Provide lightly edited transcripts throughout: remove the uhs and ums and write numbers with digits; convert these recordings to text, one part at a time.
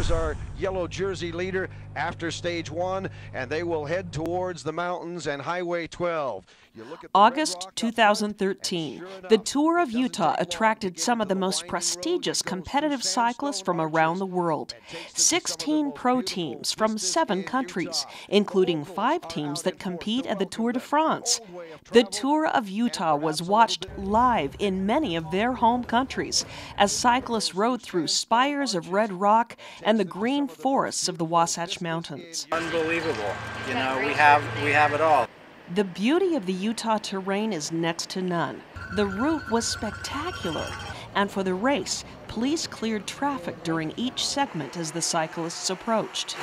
There's our yellow jersey leader after stage 1, and they will head towards the mountains and Highway 12. August 2013, the Tour of Utah attracted some of the most prestigious competitive cyclists from around the world. 16 pro teams from 7 countries, including 5 teams that compete at the Tour de France. The Tour of Utah was watched live in many of their home countries as cyclists rode through spires of red rock and the green forests of the Wasatch Mountains. Unbelievable. You know, we have it all. The beauty of the Utah terrain is next to none. The route was spectacular, and for the race, police cleared traffic during each segment as the cyclists approached.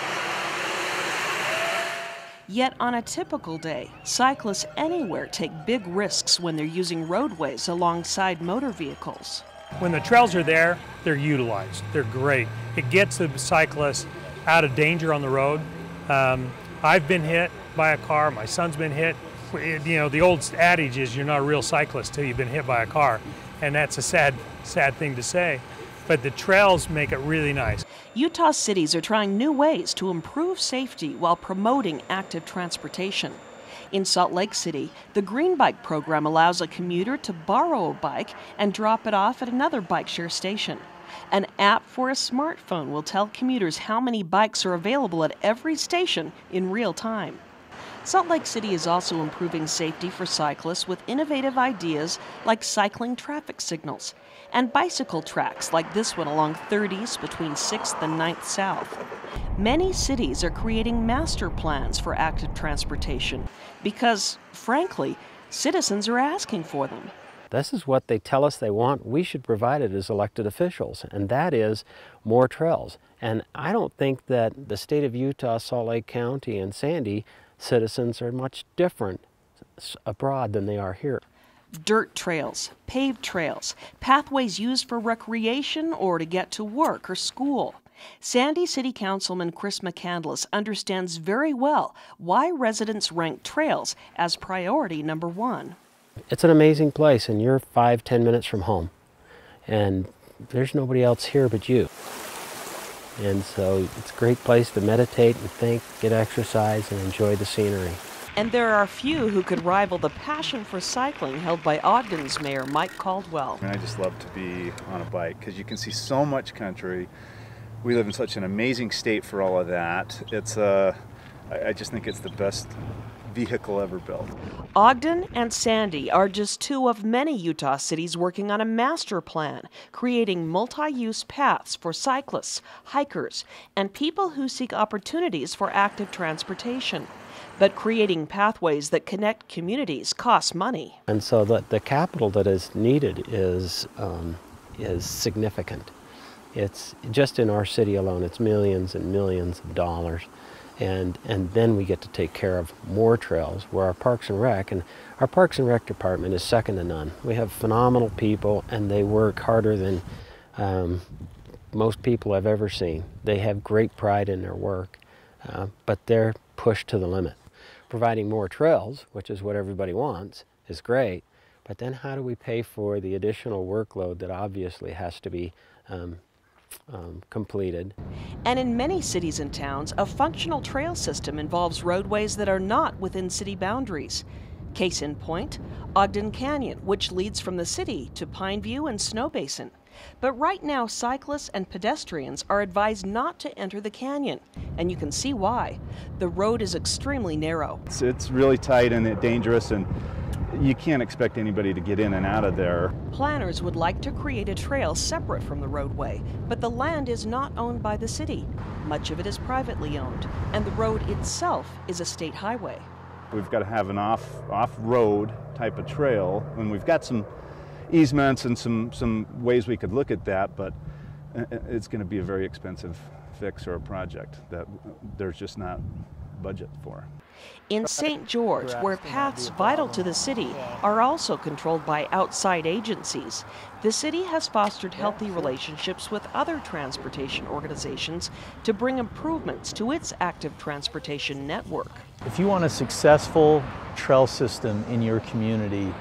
Yet on a typical day, cyclists anywhere take big risks when they're using roadways alongside motor vehicles. When the trails are there, they're utilized. They're great. It gets the cyclists out of danger on the road. I've been hit by a car. My son's been hit. You know, the old adage is you're not a real cyclist till you've been hit by a car, and that's a sad thing to say. But the trails make it really nice. Utah cities are trying new ways to improve safety while promoting active transportation. In Salt Lake City, the Green Bike program allows a commuter to borrow a bike and drop it off at another bike share station. An app for a smartphone will tell commuters how many bikes are available at every station in real time. Salt Lake City is also improving safety for cyclists with innovative ideas like cycling traffic signals and bicycle tracks like this one along 30s between 6th and 9th South. Many cities are creating master plans for active transportation because, frankly, citizens are asking for them. This is what they tell us they want. We should provide it as elected officials, and that is more trails. And I don't think that the state of Utah, Salt Lake County, and Sandy citizens are much different abroad than they are here. Dirt trails, paved trails, pathways used for recreation or to get to work or school. Sandy City Councilman Chris McCandless understands very well why residents rank trails as priority number 1. It's an amazing place, and you're 5-10 minutes from home, and there's nobody else here but you. And so it's a great place to meditate and think, get exercise, and enjoy the scenery. And there are few who could rival the passion for cycling held by Ogden's Mayor Mike Caldwell. I just love to be on a bike because you can see so much country. We live in such an amazing state for all of that. I just think it's the best vehicle ever built. Ogden and Sandy are just 2 of many Utah cities working on a master plan, creating multi-use paths for cyclists, hikers, and people who seek opportunities for active transportation. But creating pathways that connect communities costs money. And so the capital that is needed is significant. It's just in our city alone, it's millions and millions of dollars. And then we get to take care of more trails where our Parks and Rec department is second to none. We have phenomenal people, and they work harder than most people I've ever seen. They have great pride in their work, but they're pushed to the limit. Providing more trails, which is what everybody wants, is great, but then how do we pay for the additional workload that obviously has to be completed? And in many cities and towns, a functional trail system involves roadways that are not within city boundaries. Case in point, Ogden Canyon, which leads from the city to Pineview and Snow Basin. But right now, cyclists and pedestrians are advised not to enter the canyon, and you can see why. The road is extremely narrow. It's really tight and dangerous, and you can't expect anybody to get in and out of there. Planners would like to create a trail separate from the roadway, but the land is not owned by the city. Much of it is privately owned, and the road itself is a state highway. We've got to have an off-road type of trail, and we've got some easements and some ways we could look at that, but it's going to be a very expensive fix or a project that there's just not budget for. In St. George, where paths vital to the city are also controlled by outside agencies, the city has fostered healthy relationships with other transportation organizations to bring improvements to its active transportation network. If you want a successful trail system in your community,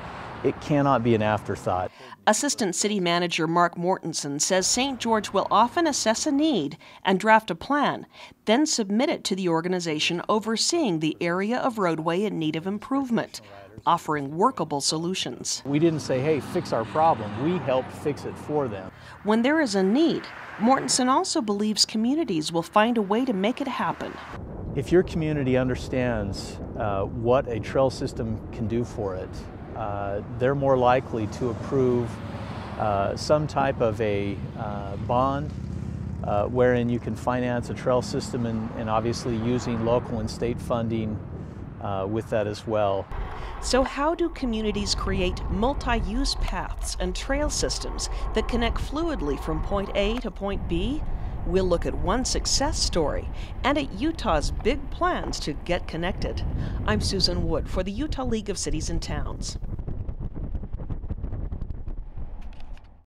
it cannot be an afterthought. Assistant City Manager Mark Mortensen says St. George will often assess a need and draft a plan, then submit it to the organization overseeing the area of roadway in need of improvement, offering workable solutions. We didn't say, hey, fix our problem. We helped fix it for them. When there is a need, Mortensen also believes communities will find a way to make it happen. If your community understands what a trail system can do for it, they're more likely to approve some type of a bond wherein you can finance a trail system and obviously using local and state funding with that as well. So how do communities create multi-use paths and trail systems that connect fluidly from point A to point B? We'll look at one success story and at Utah's big plans to get connected. I'm Susan Wood for the Utah League of Cities and Towns.